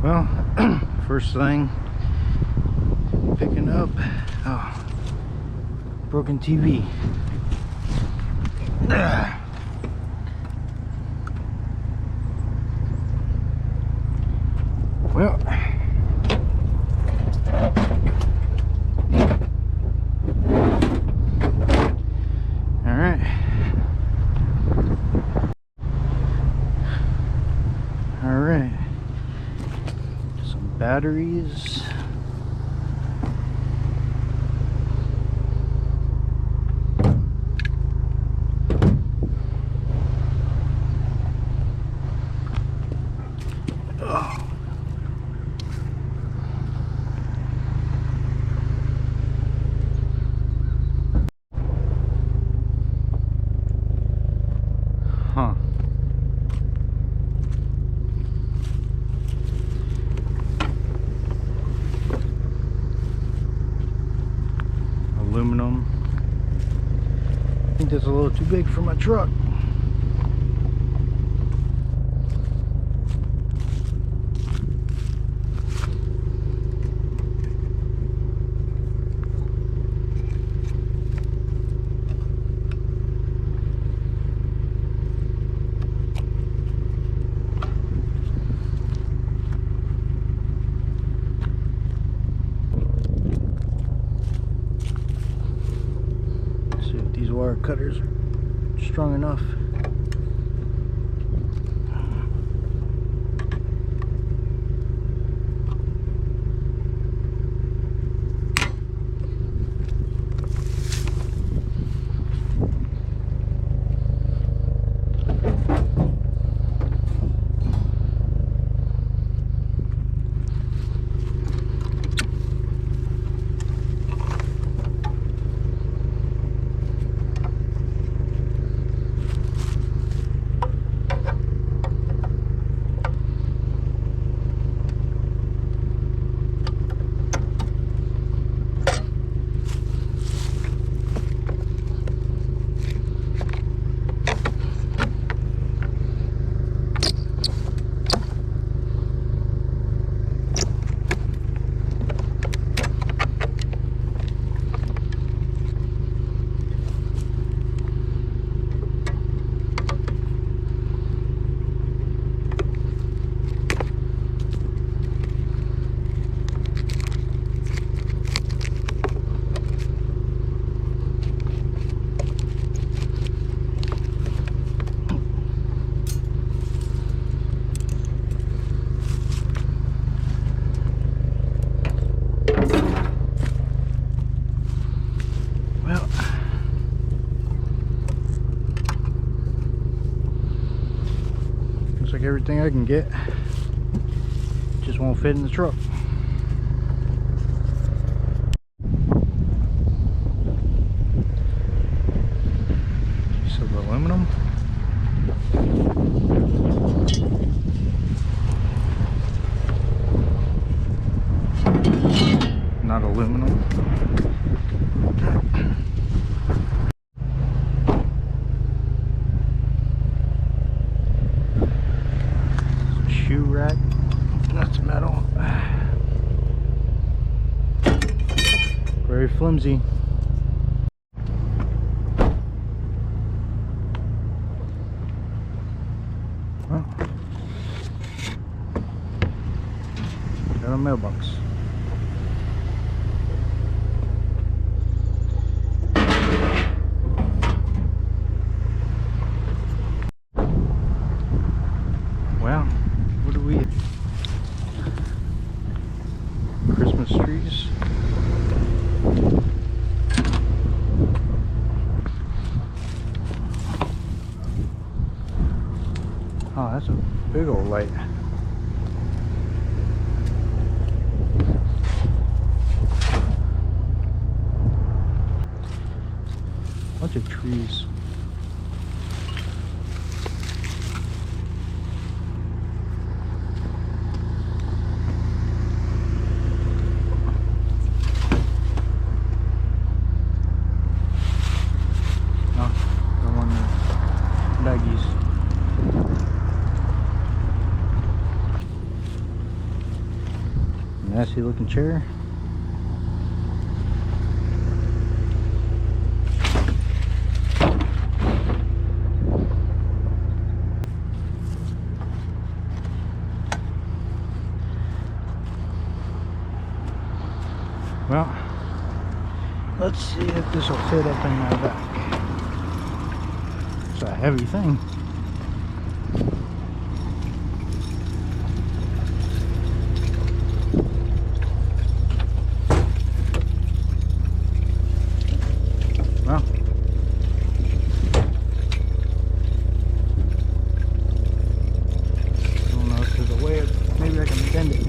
Well, first thing, picking up broken TV. Well, all right. All right. Some batteries. Huh. Aluminum. I think that's a little too big for my truck. See if these wire cutters are strong enough. Looks like everything I can get just won't fit in the truck. Piece of aluminum. Not aluminum. Shoe rack. That's metal. Very flimsy. Oh. Got a mailbox. Wow. What do we have? Christmas trees. Oh, that's a big old light. Bunch of trees. Nasty looking chair. Well, let's see if this will fit up in my back. It's a heavy thing. Well, I don't know if there's a way, maybe I can bend it.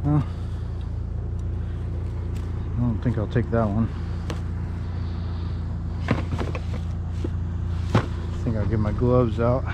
Well, I don't think I'll take that one. I think I'll get my gloves out.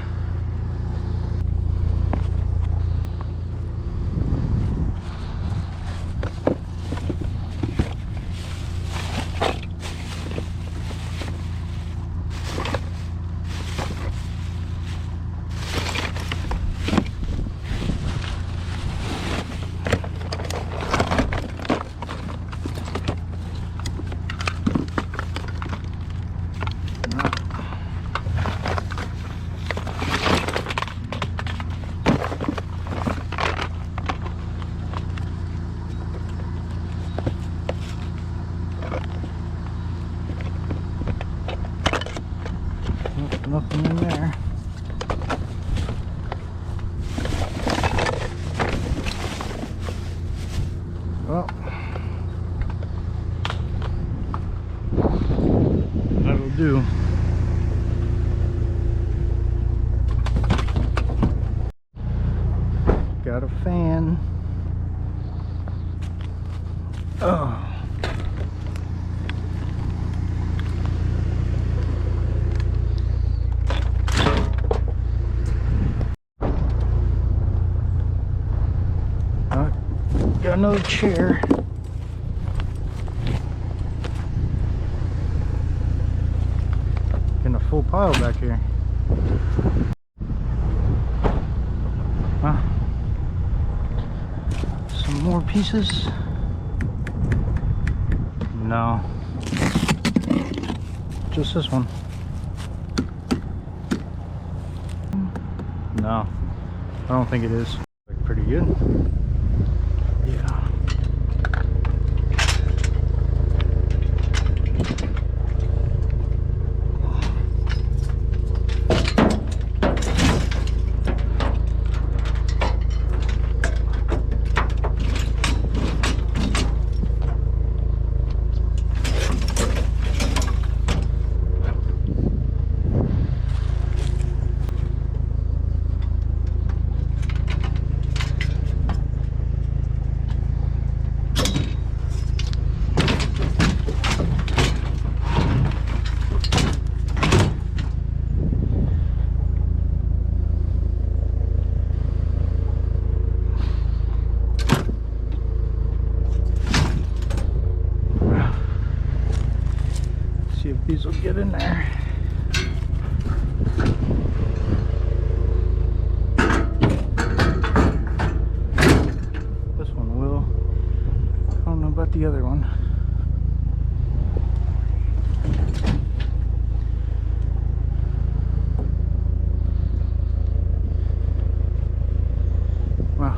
Nothing in there. Well, that'll do. Got a fan. Oh. Got another chair. Getting a full pile back here. Huh? Some more pieces? No. Just this one. No. I don't think it is. Like pretty good. See if these will get in there. This one will. I don't know about the other one. Wow.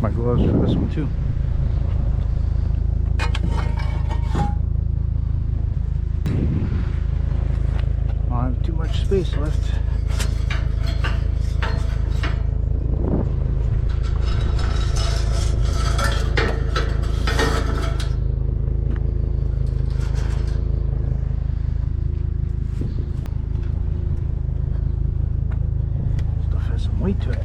My gloves for this one too. I don't have too much space left. Stuff has some weight to it.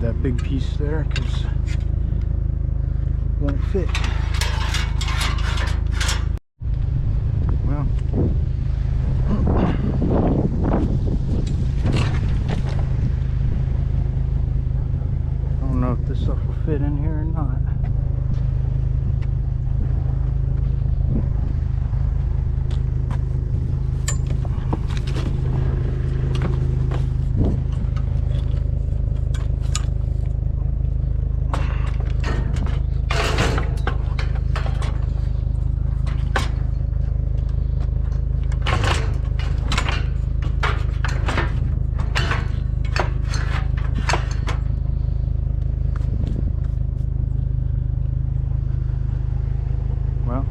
That big piece there because it won't fit. Well, I don't know if this stuff will fit in here or not. Well,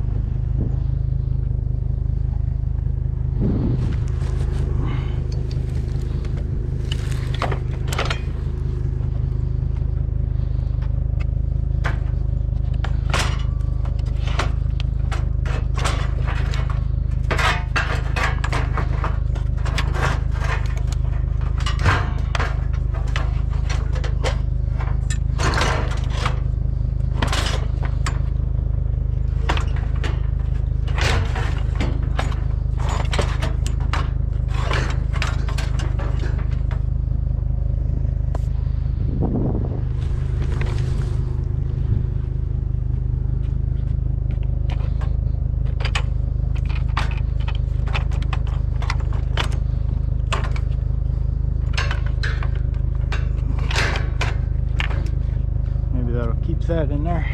keep that in there,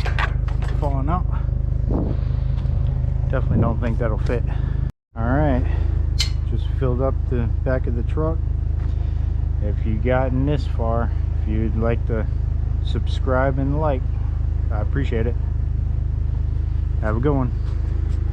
falling out. Definitely don't think that'll fit. All right, just filled up the back of the truck. If you've gotten this far, if you'd like to subscribe and like, I appreciate it. Have a good one.